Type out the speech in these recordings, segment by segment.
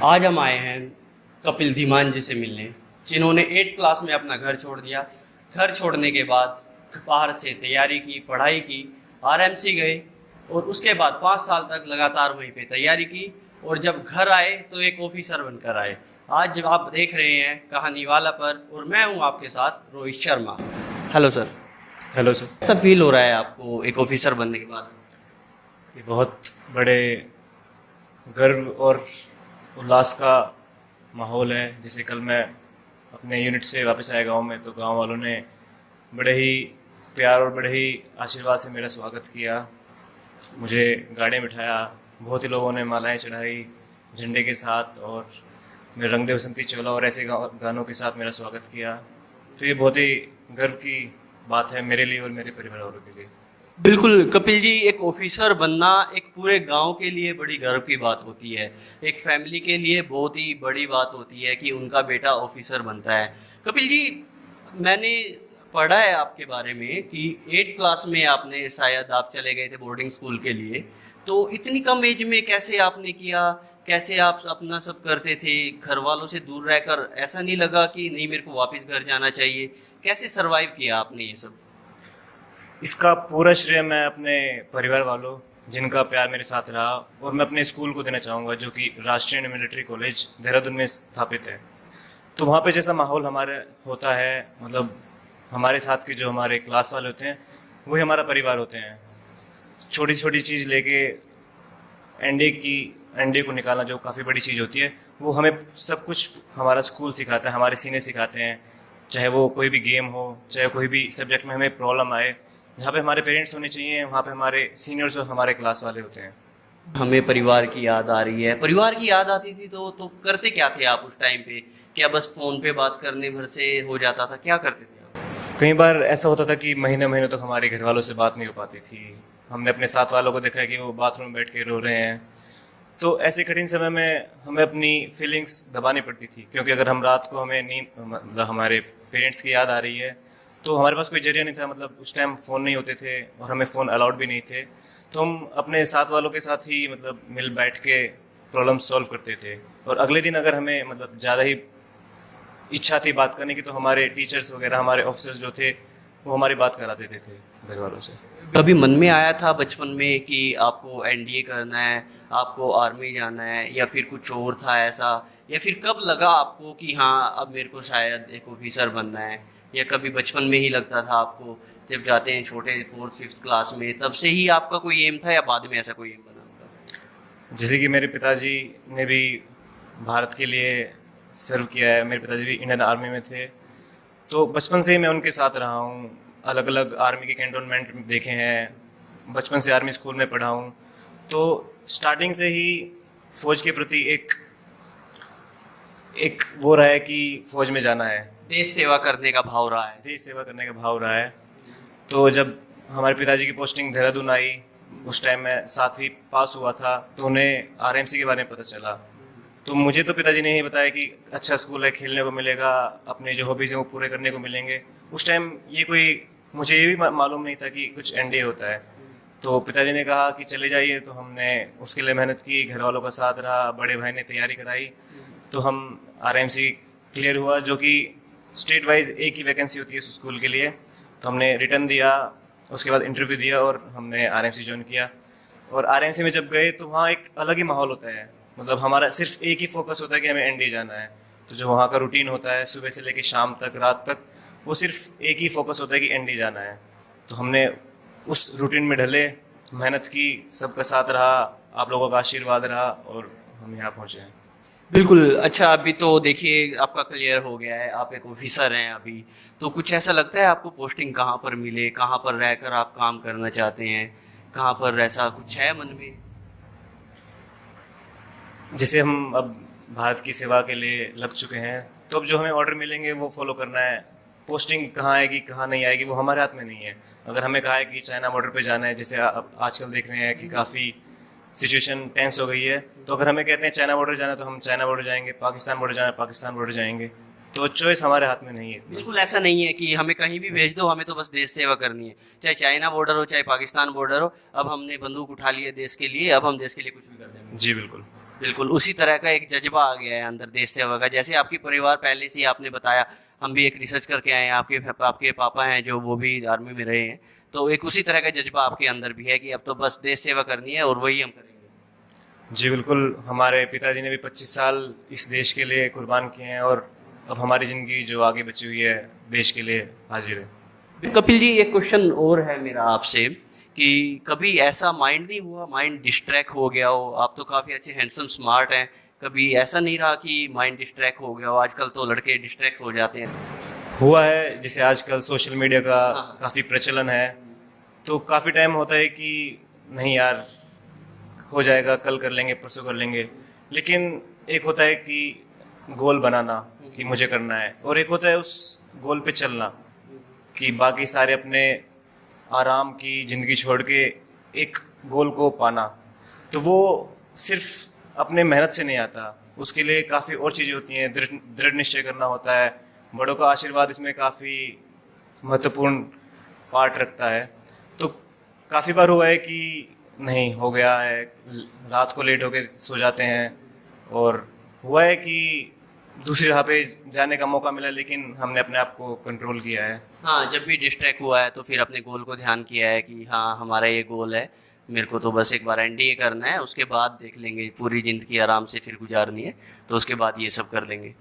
आज हम आए हैं कपिल धीमान जी से मिलने, जिन्होंने 8th क्लास में अपना घर छोड़ दिया। घर छोड़ने के बाद बाहर से तैयारी की, पढ़ाई की, आरएमसी गए और उसके बाद 5 साल तक लगातार वहीं पे तैयारी की और जब घर आए तो एक ऑफिसर बनकर आए। आज जब आप देख रहे हैं कहानी वाला पर, और मैं हूँ आपके साथ Rohit Sharma. Hello sir. Hello sir. कैसा फील हो रहा है आपको एक ऑफिसर बनने के बाद? ये बहुत बड़े गर्व और उल्लास का माहौल है। जैसे कल मैं अपने यूनिट से वापस आया गांव में, तो गांव वालों ने बड़े ही प्यार और बड़े ही आशीर्वाद से मेरा स्वागत किया। मुझे गाड़ी में बिठाया, बहुत ही लोगों ने मालाएं चढ़ाई झंडे के साथ, और मेरे रंग दे बसंती चोला और ऐसे गानों के साथ मेरा स्वागत किया। तो ये बहुत ही गर्व की बात है मेरे लिए और मेरे परिवार वालों के लिए। बिल्कुल कपिल जी, एक ऑफिसर बनना एक पूरे गांव के लिए बड़ी गर्व की बात होती है। एक फैमिली के लिए बहुत ही बड़ी बात होती है कि उनका बेटा ऑफिसर बनता है। कपिल जी, मैंने पढ़ा है आपके बारे में कि 8th क्लास में आपने, शायद आप चले गए थे बोर्डिंग स्कूल के लिए, तो इतनी कम एज में कैसे आपने किया? कैसे आप अपना सब करते थे घर वालों से दूर रहकर? ऐसा नहीं लगा कि नहीं, मेरे को वापस घर जाना चाहिए? कैसे सरवाइव किया आपने ये सब? इसका पूरा श्रेय मैं अपने परिवार वालों, जिनका प्यार मेरे साथ रहा, और मैं अपने स्कूल को देना चाहूँगा, जो कि राष्ट्रीय मिलिट्री कॉलेज देहरादून में स्थापित है। तो वहाँ पे जैसा माहौल हमारे होता है, मतलब हमारे साथ के जो हमारे क्लास वाले होते हैं वही हमारा परिवार होते हैं। छोटी छोटी चीज़ लेके एनडीए को निकालना, जो काफ़ी बड़ी चीज़ होती है, वो हमें सब कुछ हमारा स्कूल सिखाता है, हमारे सीनियर सिखाते हैं। चाहे वो कोई भी गेम हो, चाहे कोई भी सब्जेक्ट में हमें प्रॉब्लम आए, जहाँ पे हमारे पेरेंट्स होने चाहिए वहाँ पे हमारे सीनियर्स और हमारे क्लास वाले होते हैं। हमें परिवार की याद आ रही है। परिवार की याद आती थी तो करते क्या थे आप उस टाइम पे? क्या बस फोन पे बात करने भर से हो जाता था? क्या करते थे आप? कई बार ऐसा होता था कि महीने महीने तक हमारे घर वालों से बात नहीं हो पाती थी। हमने अपने साथ वालों को देखा है कि वो बाथरूम में बैठ के रो रहे हैं। तो ऐसे कठिन समय में हमें अपनी फीलिंग्स दबानी पड़ती थी, क्योंकि अगर हम रात को हमें नींद, मतलब हमारे पेरेंट्स की याद आ रही है, तो हमारे पास कोई जरिया नहीं था। मतलब उस टाइम फ़ोन नहीं होते थे और हमें फ़ोन अलाउड भी नहीं थे। तो हम अपने साथ वालों के साथ ही मतलब मिल बैठ के प्रॉब्लम सॉल्व करते थे। और अगले दिन अगर हमें मतलब ज़्यादा ही इच्छा थी बात करने की, तो हमारे टीचर्स वगैरह, हमारे ऑफिसर्स जो थे, वो हमारी बात करा देते थे घर वालों से। कभी मन में आया था बचपन में कि आपको एनडीए करना है, आपको आर्मी जाना है, या फिर कुछ और था ऐसा? या फिर कब लगा आपको कि हाँ, अब मेरे को शायद एक ऑफिसर बनना है? या कभी बचपन में ही लगता था आपको, जब जाते हैं छोटे 4th 5th क्लास में, तब से ही आपका कोई एम था, या बाद में ऐसा कोई एम बना होगा? जैसे कि मेरे पिताजी ने भी भारत के लिए सर्व किया है, मेरे पिताजी भी इंडियन आर्मी में थे, तो बचपन से ही मैं उनके साथ रहा हूँ। अलग अलग आर्मी के कैंटोनमेंट देखे हैं, बचपन से आर्मी स्कूल में पढ़ा हूँ। तो स्टार्टिंग से ही फौज के प्रति एक एक वो रहा है कि फौज में जाना है, देश सेवा करने का भाव रहा है। देश सेवा करने का भाव रहा है। तो जब हमारे पिताजी की पोस्टिंग देहरादून आई, उस टाइम मैं 7वीं पास हुआ था, तो उन्हें आरएमसी के बारे में पता चला। तो मुझे तो पिताजी ने ही बताया कि अच्छा स्कूल है, खेलने को मिलेगा, अपने जो हॉबीज़ हैं वो पूरे करने को मिलेंगे। उस टाइम मुझे ये भी मालूम नहीं था कि कुछ एनडीए होता है। तो पिताजी ने कहा कि चले जाइए, तो हमने उसके लिए मेहनत की, घर वालों का साथ रहा, बड़े भाई ने तैयारी कराई, तो हम आरएमसी क्लियर हुआ, जो कि स्टेट वाइज एक ही वैकेंसी होती है उस स्कूल के लिए। तो हमने रिटर्न दिया, उसके बाद इंटरव्यू दिया और हमने आरएमसी ज्वाइन किया। और आरएमसी में जब गए तो वहाँ एक अलग ही माहौल होता है। मतलब हमारा सिर्फ एक ही फोकस होता है कि हमें एनडीए जाना है। तो जो वहाँ का रूटीन होता है सुबह से लेकर शाम तक, रात तक, वो सिर्फ एक ही फोकस होता है कि एनडीए जाना है। तो हमने उस रूटीन में ढले, मेहनत की, सबका साथ रहा, आप लोगों का आशीर्वाद रहा, और हम यहाँ पहुँचे हैं। बिल्कुल। अच्छा, अभी तो देखिए आपका क्लियर हो गया है, आप एक ऑफिसर हैं अभी। तो कुछ ऐसा लगता है आपको पोस्टिंग कहाँ पर मिले, कहाँ पर रहकर आप काम करना चाहते हैं, कहाँ पर ऐसा कुछ है मन में? जैसे हम अब भारत की सेवा के लिए लग चुके हैं, तो अब जो हमें ऑर्डर मिलेंगे वो फॉलो करना है। पोस्टिंग कहाँ आएगी कहाँ नहीं आएगी वो हमारे हाथ में नहीं है। अगर हमें कहा है कि चाइना बॉर्डर पे जाना है, जैसे अब आजकल देख रहे हैं कि काफ़ी सिचुएशन टेंस हो गई है, तो अगर हमें कहते हैं चाइना बॉर्डर जाना है तो हम चाइना बॉर्डर जाएंगे, पाकिस्तान बॉर्डर जाना है पाकिस्तान बॉर्डर जाएंगे। तो चॉइस हमारे हाथ में नहीं है इतनी। बिल्कुल ऐसा नहीं है कि हमें कहीं भी भेज दो, हमें तो बस देश सेवा करनी है, चाहे चाइना बॉर्डर हो चाहे पाकिस्तान बॉर्डर हो। अब हमने बंदूक उठा ली है देश के लिए, अब हम देश के लिए कुछ भी कर देंगे। जी बिल्कुल। बिल्कुल उसी तरह का एक जज्बा आ गया है अंदर देश सेवा का। जैसे आपके परिवार पहले से ही आपने बताया, हम भी एक रिसर्च करके आए हैं, आपके पापा हैं जो वो भी आर्मी में रहे हैं, तो एक उसी तरह का जज्बा आपके अंदर भी है कि अब तो बस देश सेवा करनी है और वही हम करेंगे। जी बिल्कुल, हमारे पिताजी ने भी 25 साल इस देश के लिए कुर्बान किए हैं और अब हमारी ज़िंदगी जो आगे बची हुई है देश के लिए हाजिर है। कपिल जी एक क्वेश्चन और है मेरा आपसे कि कभी ऐसा माइंड नहीं हुआ, माइंड डिस्ट्रैक्ट हो गया हो? आप तो काफ़ी अच्छे हैंडसम स्मार्ट हैं, कभी ऐसा नहीं रहा कि माइंड डिस्ट्रैक्ट हो गया हो? आजकल तो लड़के डिस्ट्रैक्ट हो जाते हैं। हुआ है, जैसे आजकल सोशल मीडिया का हाँ। काफ़ी प्रचलन है, तो काफ़ी टाइम होता है कि नहीं यार हो जाएगा, कल कर लेंगे, परसों कर लेंगे, लेकिन एक होता है कि गोल बनाना कि मुझे करना है, और एक होता है उस गोल पे चलना कि बाकी सारे अपने आराम की ज़िंदगी छोड़ के एक गोल को पाना। तो वो सिर्फ अपने मेहनत से नहीं आता, उसके लिए काफ़ी और चीज़ें होती हैं, दृढ़ निश्चय करना होता है, बड़ों का आशीर्वाद इसमें काफ़ी महत्वपूर्ण पार्ट रखता है। तो काफ़ी बार हुआ है कि नहीं हो गया है, रात को लेट होके सो जाते हैं, और हुआ है कि दूसरी राह पे जाने का मौका मिला लेकिन हमने अपने आप को कंट्रोल किया है। हाँ, जब भी डिस्ट्रैक्ट हुआ है तो फिर अपने गोल को ध्यान किया है कि हाँ हमारा ये गोल है, मेरे को तो बस एक बार एनडीए करना है, उसके बाद देख लेंगे, पूरी ज़िंदगी आराम से फिर गुजारनी है तो उसके बाद ये सब कर लेंगे।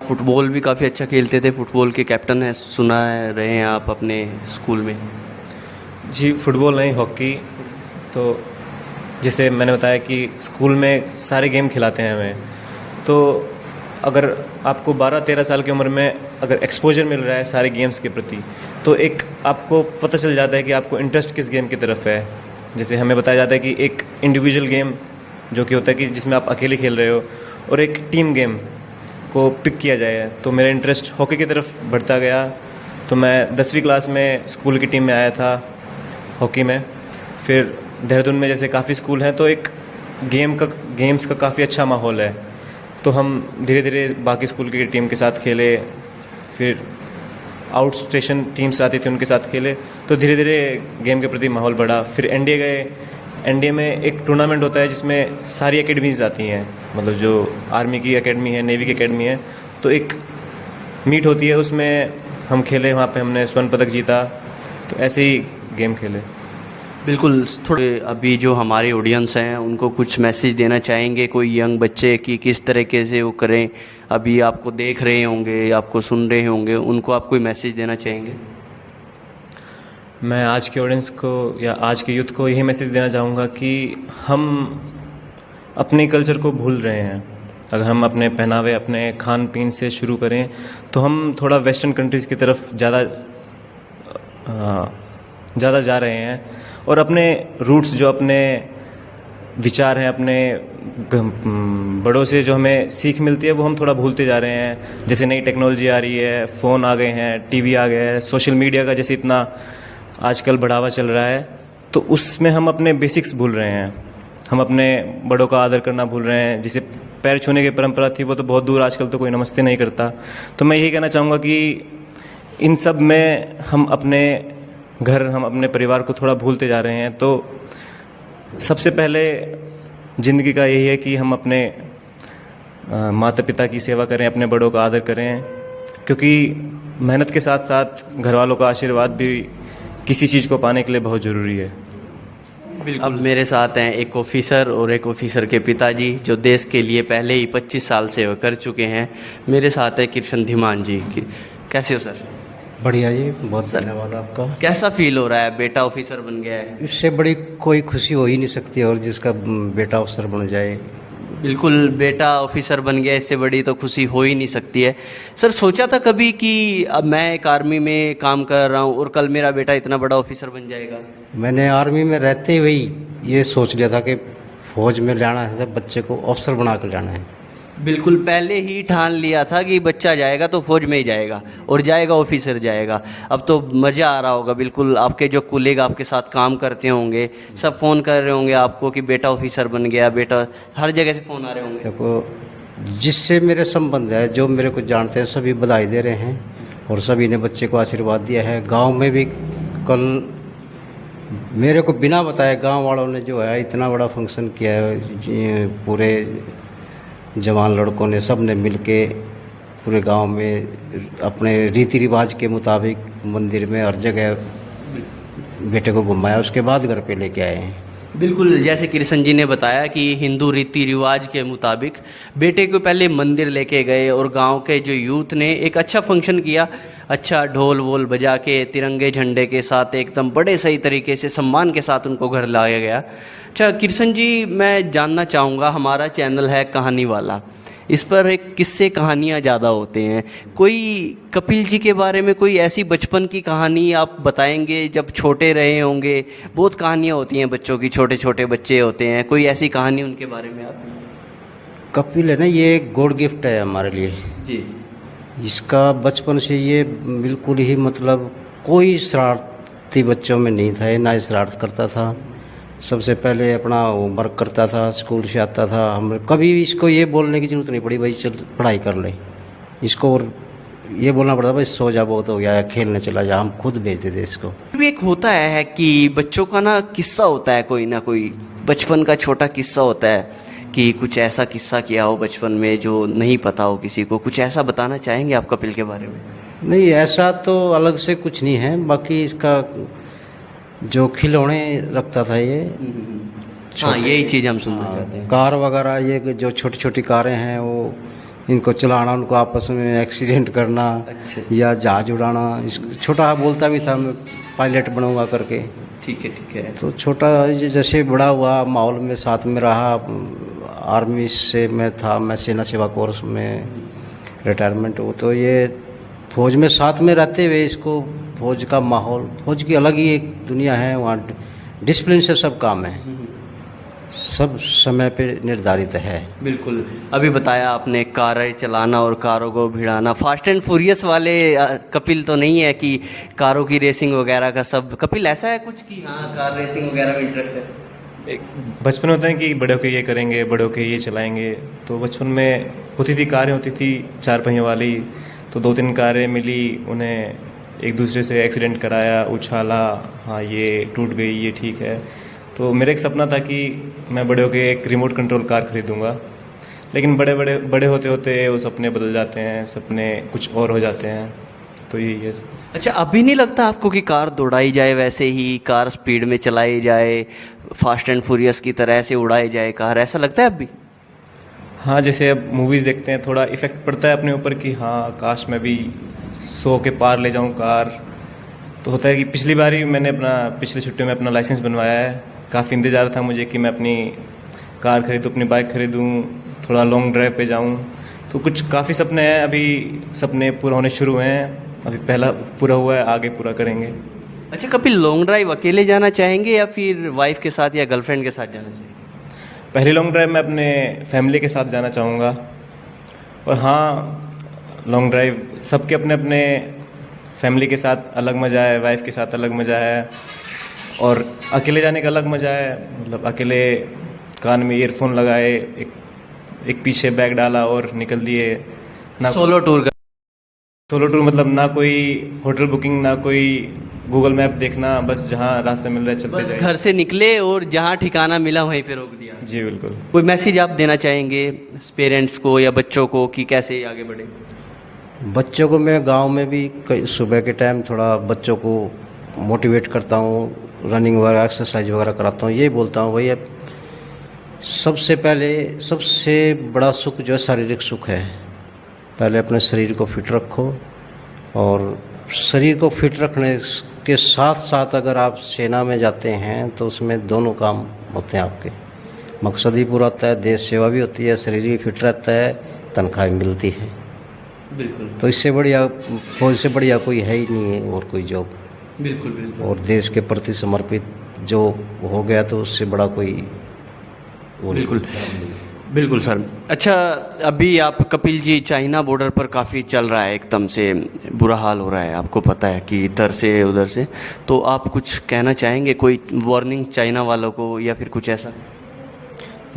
फुटबॉल भी काफ़ी अच्छा खेलते थे, फुटबॉल के कैप्टन है, सुना है रहे हैं आप अपने स्कूल में? जी फुटबॉल नहीं, हॉकी। तो जैसे मैंने बताया कि स्कूल में सारे गेम खिलाते हैं हमें, तो अगर आपको 12-13 साल की उम्र में अगर एक्सपोजर मिल रहा है सारे गेम्स के प्रति, तो एक आपको पता चल जाता है कि आपको इंटरेस्ट किस गेम की तरफ है। जैसे हमें बताया जाता है कि एक इंडिविजुअल गेम जो कि होता है कि जिसमें आप अकेले खेल रहे हो, और एक टीम गेम को पिक किया जाए, तो मेरा इंटरेस्ट हॉकी की तरफ बढ़ता गया। तो मैं 10वीं क्लास में स्कूल की टीम में आया था हॉकी में। फिर देहरादून में जैसे काफ़ी स्कूल हैं, तो एक गेम्स का काफ़ी अच्छा माहौल है, तो हम धीरे धीरे बाकी स्कूल की टीम के साथ खेले, फिर आउट स्टेशन टीम्स आती थी उनके साथ खेले, तो धीरे धीरे गेम के प्रति माहौल बढ़ा। फिर एनडीए गए, एनडीए में एक टूर्नामेंट होता है जिसमें सारी एकेडमीज आती हैं, मतलब जो आर्मी की एकेडमी है, नेवी की एकेडमी है, तो एक मीट होती है, उसमें हम खेले, वहाँ पे हमने स्वर्ण पदक जीता। तो ऐसे ही गेम खेले। बिल्कुल। थोड़े अभी जो हमारे ऑडियंस हैं उनको कुछ मैसेज देना चाहेंगे, कोई यंग बच्चे कि किस तरीके से वो करें? अभी आपको देख रहे होंगे, आपको सुन रहे होंगे, उनको आप कोई मैसेज देना चाहेंगे? मैं आज के ऑडियंस को या आज के यूथ को यही मैसेज देना चाहूँगा कि हम अपने कल्चर को भूल रहे हैं। अगर हम अपने पहनावे, अपने खान पीन से शुरू करें तो हम थोड़ा वेस्टर्न कंट्रीज़ की तरफ ज़्यादा जा रहे हैं, और अपने रूट्स, जो अपने विचार हैं, अपने बड़ों से जो हमें सीख मिलती है, वो हम थोड़ा भूलते जा रहे हैं। जैसे नई टेक्नोलॉजी आ रही है, फ़ोन आ गए हैं, टीवी आ गया है, सोशल मीडिया का जैसे इतना आजकल बढ़ावा चल रहा है, तो उसमें हम अपने बेसिक्स भूल रहे हैं। हम अपने बड़ों का आदर करना भूल रहे हैं। जिसे पैर छूने की परंपरा थी वो तो बहुत दूर, आजकल तो कोई नमस्ते नहीं करता। तो मैं यही कहना चाहूँगा कि इन सब में हम अपने घर, हम अपने परिवार को थोड़ा भूलते जा रहे हैं। तो सबसे पहले ज़िंदगी का यही है कि हम अपने माता पिता की सेवा करें, अपने बड़ों का आदर करें, क्योंकि मेहनत के साथ साथ घर वालों का आशीर्वाद भी किसी चीज़ को पाने के लिए बहुत ज़रूरी है। अब मेरे साथ हैं एक ऑफिसर और एक ऑफिसर के पिताजी, जो देश के लिए पहले ही 25 साल सेवा कर चुके हैं। मेरे साथ है कृष्ण धीमान जी। कैसे हो सर? बढ़िया जी, बहुत धन्यवाद आपका। कैसा फील हो रहा है, बेटा ऑफिसर बन गया है? इससे बड़ी कोई खुशी हो ही नहीं सकती, और जिसका बेटा अफसर बन जाए। बिल्कुल, बेटा ऑफिसर बन गया, इससे बड़ी तो खुशी हो ही नहीं सकती है। सर सोचा था कभी कि अब मैं एक आर्मी में काम कर रहा हूँ और कल मेरा बेटा इतना बड़ा ऑफिसर बन जाएगा? मैंने आर्मी में रहते हुए ये सोच लिया था कि फौज में जाना है, बच्चे को अफसर बना कर जाना है। बिल्कुल, पहले ही ठान लिया था कि बच्चा जाएगा तो फौज में ही जाएगा, और जाएगा ऑफिसर जाएगा। अब तो मज़ा आ रहा होगा। बिल्कुल, आपके जो कुलीग आपके साथ काम करते होंगे सब फ़ोन कर रहे होंगे आपको कि बेटा ऑफिसर बन गया, बेटा, हर जगह से फ़ोन आ रहे होंगे। देखो, जिससे मेरे संबंध है, जो मेरे को जानते हैं, सभी बधाई दे रहे हैं और सभी ने बच्चे को आशीर्वाद दिया है। गांव में भी कल मेरे को बिना बताए गांव वालों ने जो है इतना बड़ा फंक्शन किया है, पूरे जवान लड़कों ने, सब ने मिल के पूरे गांव में अपने रीति रिवाज के मुताबिक मंदिर में हर जगह बेटे को घुमाया, उसके बाद घर पे लेके आए हैं। बिल्कुल, जैसे कृष्ण जी ने बताया कि हिंदू रीति रिवाज के मुताबिक बेटे को पहले मंदिर लेके गए और गांव के जो यूथ ने एक अच्छा फंक्शन किया, अच्छा ढोल वोल बजा के तिरंगे झंडे के साथ एकदम बड़े सही तरीके से सम्मान के साथ उनको घर लाया गया। अच्छा कृष्ण जी, मैं जानना चाहूँगा, हमारा चैनल है कहानी वाला, इस पर एक किस्से कहानियाँ ज़्यादा होते हैं, कोई कपिल जी के बारे में कोई ऐसी बचपन की कहानी आप बताएंगे जब छोटे रहे होंगे? बहुत कहानियाँ होती हैं बच्चों की, छोटे छोटे बच्चे होते हैं, कोई ऐसी कहानी उनके बारे में आप? कपिल है ना, ये एक गॉड गिफ्ट है हमारे लिए जी। इसका बचपन से ये बिल्कुल ही मतलब कोई शरारती बच्चों में नहीं था, ना ही शरारत करता था। सबसे पहले अपना होमवर्क करता था, स्कूल से आता था, हम कभी इसको ये बोलने की ज़रूरत नहीं पड़ी भाई चल पढ़ाई कर ले, इसको और ये बोलना पड़ता भाई सो जा, बहुत हो गया है, खेलने चला जा, हम खुद भेज देते इसको। भी एक होता है कि बच्चों का ना किस्सा होता है, कोई ना कोई बचपन का छोटा किस्सा होता है कि कुछ ऐसा किस्सा किया हो बचपन में जो नहीं पता हो किसी को, कुछ ऐसा बताना चाहेंगे आप कपिल के बारे में? नहीं, ऐसा तो अलग से कुछ नहीं है, बाकी इसका जो खिलौने रखता था ये, हाँ यही चीज़ हम सुनना चाहते हैं। कार वगैरह, ये जो छोटी छोटी कारें हैं वो इनको चलाना, उनको आपस में एक्सीडेंट करना, या जहाज उड़ाना। इस छोटा बोलता भी था मैं पायलट बनूंगा करके। ठीक है। तो छोटा जैसे बड़ा हुआ माहौल में साथ में रहा, आर्मी से मैं था, मैं सेना सेवा कोर्स में रिटायरमेंट हो, तो ये फौज में साथ में रहते हुए इसको फौज का माहौल, फौज की अलग ही एक दुनिया है, वहाँ डिसिप्लिन से सब काम है, सब समय पे निर्धारित है। बिल्कुल, अभी बताया आपने कारें चलाना और कारों को भिड़ाना, फास्ट एंड फ्यूरियस वाले कपिल तो नहीं है कि कारों की रेसिंग वगैरह का सब? कपिल ऐसा है कुछ कि हाँ कार रेसिंग वगैरह में इंटरेस्ट है? एक बचपन होता है कि बड़े होके ये करेंगे, बड़े होके ये चलाएंगे, तो बचपन में होती थी कारें, होती थी 4 पहियों वाली, तो 2-3 कारें मिली, उन्हें एक दूसरे से एक्सीडेंट कराया, उछाला, हाँ ये टूट गई, ये ठीक है। तो मेरा एक सपना था कि मैं बड़े होकर एक रिमोट कंट्रोल कार खरीदूंगा, लेकिन बड़े होते होते वो सपने बदल जाते हैं, सपने कुछ और हो जाते हैं, तो यही है। अच्छा, अभी नहीं लगता आपको कि कार दौड़ाई जाए वैसे ही, कार स्पीड में चलाई जाए, फास्ट एंड फ्यूरियस की तरह से उड़ाई जाए कार, ऐसा लगता है अभी? हाँ, जैसे अब मूवीज़ देखते हैं थोड़ा इफ़ेक्ट पड़ता है अपने ऊपर कि हाँ काश मैं भी 100 के पार ले जाऊँ कार। तो होता है कि पिछली बार ही मैंने पिछली छुट्टियों में अपना लाइसेंस बनवाया है, काफ़ी इंतज़ार था मुझे कि मैं अपनी कार खरीदूँ, अपनी बाइक खरीदूँ, थोड़ा लॉन्ग ड्राइव पे जाऊँ। तो कुछ काफ़ी सपने हैं, अभी सपने पूरा होने शुरू हुए हैं, अभी पहला पूरा हुआ है, आगे पूरा करेंगे। अच्छा कपिल, लॉन्ग ड्राइव अकेले जाना चाहेंगे या फिर वाइफ के साथ या गर्लफ्रेंड के साथ जाना चाहेंगे? पहली लॉन्ग ड्राइव मैं अपने फैमिली के साथ जाना चाहूँगा, और हाँ लॉन्ग ड्राइव सबके अपने अपने फैमिली के साथ अलग मज़ा है, वाइफ के साथ अलग मज़ा है, और अकेले जाने का अलग मज़ा है। मतलब अकेले कान में ईयरफोन लगाए, एक पीछे बैग डाला और निकल दिए ना। सोलो टूर मतलब ना कोई होटल बुकिंग, ना कोई गूगल मैप देखना, बस जहाँ रास्ते मिल रहा है चलते जाए। घर से निकले और जहाँ ठिकाना मिला वहीं पे रोक दिया। जी बिल्कुल। कोई मैसेज आप देना चाहेंगे पेरेंट्स को या बच्चों को कि कैसे आगे बढ़े? बच्चों को मैं गांव में भी सुबह के टाइम थोड़ा बच्चों को मोटिवेट करता हूँ, रनिंग वगैरह एक्सरसाइज वगैरह कराता हूँ। ये बोलता हूँ भैया सबसे पहले सबसे बड़ा सुख जो है शारीरिक सुख है। पहले अपने शरीर को फिट रखो, और शरीर को फिट रखने के साथ साथ अगर आप सेना में जाते हैं तो उसमें दोनों काम होते हैं आपके, मकसद भी पूरा होता है, देश सेवा भी होती है, शरीर भी फिट रहता है, तनख्वाह भी मिलती है। बिल्कुल। तो इससे बढ़िया, फौज से बढ़िया कोई है ही नहीं है और कोई जॉब। बिल्कुल। और देश के प्रति समर्पित जो हो गया तो उससे बड़ा कोई बिल्कुल सर। अच्छा, अभी आप कपिल जी चाइना बॉर्डर पर काफ़ी चल रहा है, एकदम से बुरा हाल हो रहा है, आपको पता है कि इधर से उधर से, तो आप कुछ कहना चाहेंगे, कोई वार्निंग चाइना वालों को या फिर कुछ ऐसा?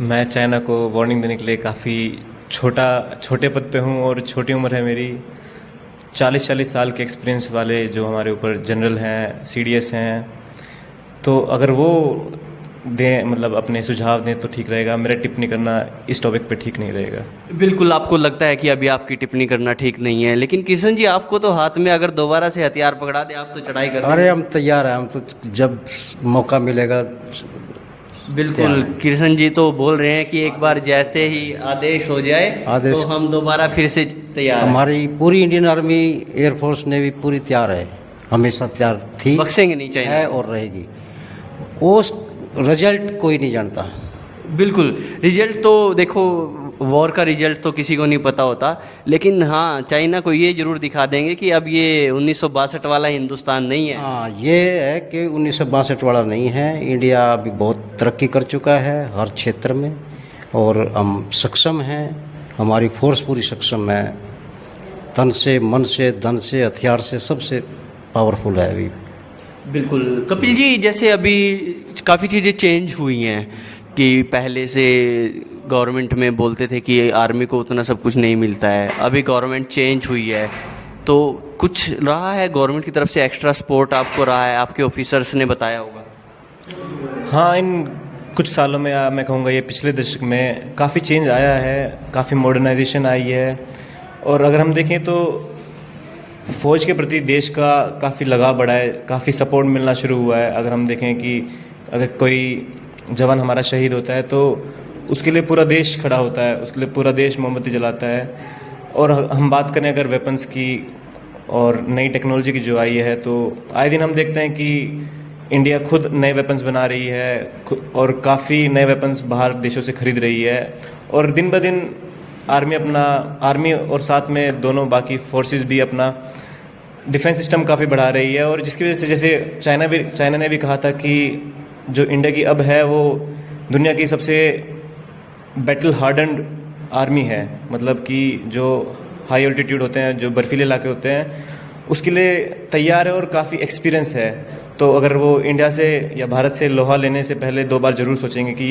मैं चाइना को वार्निंग देने के लिए काफ़ी छोटे पद पे हूँ और छोटी उम्र है मेरी। 40 साल के एक्सपीरियंस वाले जो हमारे ऊपर जनरल हैं, CDS हैं, तो अगर वो दें, मतलब अपने सुझाव दें तो ठीक रहेगा। मेरा टिप्पणी करना इस टॉपिक पे ठीक नहीं रहेगा। बिल्कुल, आपको लगता है कि अभी आपकी टिप्पणी करना ठीक नहीं है, लेकिन किशन जी आपको तो हाथ में अगर दोबारा से हथियार पकड़ा दे आप तो चढ़ाई कर अरे हम तैयार हैं, हम तो जब मौका मिलेगा। बिल्कुल, किशन जी तो बोल रहे हैं कि एक बार जैसे ही आदेश हो जाए तो हम दोबारा फिर से तैयार हैं। हमारी पूरी इंडियन आर्मी, एयरफोर्स, नेवी पूरी तैयार है, हमेशा तैयार थी, बख्शेंगे नहीं चाहिए है और रहेगी। वो रिजल्ट कोई नहीं जानता। बिल्कुल, रिजल्ट तो देखो, वॉर का रिजल्ट तो किसी को नहीं पता होता, लेकिन हाँ चाइना को ये जरूर दिखा देंगे कि अब ये 1962 वाला हिंदुस्तान नहीं है। हाँ, ये है कि 1962 वाला नहीं है। इंडिया अभी बहुत तरक्की कर चुका है हर क्षेत्र में, और हम सक्षम हैं, हमारी फोर्स पूरी सक्षम है, तन से, मन से, धन से, हथियार से, सबसे पावरफुल है अभी। बिल्कुल कपिल जी, जैसे अभी काफ़ी चीज़ें चेंज हुई हैं कि पहले से गवर्नमेंट में बोलते थे कि आर्मी को उतना सब कुछ नहीं मिलता है, अभी गवर्नमेंट चेंज हुई है, तो कुछ रहा है गवर्नमेंट की तरफ से एक्स्ट्रा सपोर्ट आपको रहा है, आपके ऑफिसर्स ने बताया होगा? हाँ, इन कुछ सालों में मैं कहूँगा ये पिछले दशक में काफ़ी चेंज आया है, काफ़ी मॉडर्नाइजेशन आई है। और अगर हम देखें तो फ़ौज के प्रति देश का काफ़ी लगाव बढ़ा है, काफ़ी सपोर्ट मिलना शुरू हुआ है। अगर हम देखें कि अगर कोई जवान हमारा शहीद होता है तो उसके लिए पूरा देश खड़ा होता है, उसके लिए पूरा देश मोमबत्ती जलाता है। और हम बात करें अगर वेपन्स की और नई टेक्नोलॉजी की जो आई है, तो आए दिन हम देखते हैं कि इंडिया खुद नए वेपन्स बना रही है और काफ़ी नए वेपन्स बाहर देशों से खरीद रही है। और दिन ब दिन आर्मी और साथ में दोनों बाकी फोर्सेस भी अपना डिफेंस सिस्टम काफ़ी बढ़ा रही है। और जिसकी वजह से जैसे चाइना ने भी कहा था कि जो इंडिया की अब है वो दुनिया की सबसे बैटल हार्डन्ड आर्मी है, मतलब कि जो हाई ऑल्टीट्यूड होते हैं, जो बर्फीले इलाके होते हैं, उसके लिए तैयार है और काफ़ी एक्सपीरियंस है। तो अगर वो इंडिया से या भारत से लोहा लेने से पहले 2 बार ज़रूर सोचेंगे कि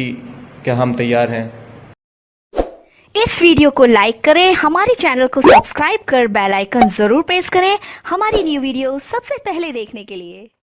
क्या हम तैयार हैं। इस वीडियो को लाइक करें, हमारे चैनल को सब्सक्राइब कर बेल आइकन जरूर प्रेस करें हमारी न्यू वीडियो सबसे पहले देखने के लिए।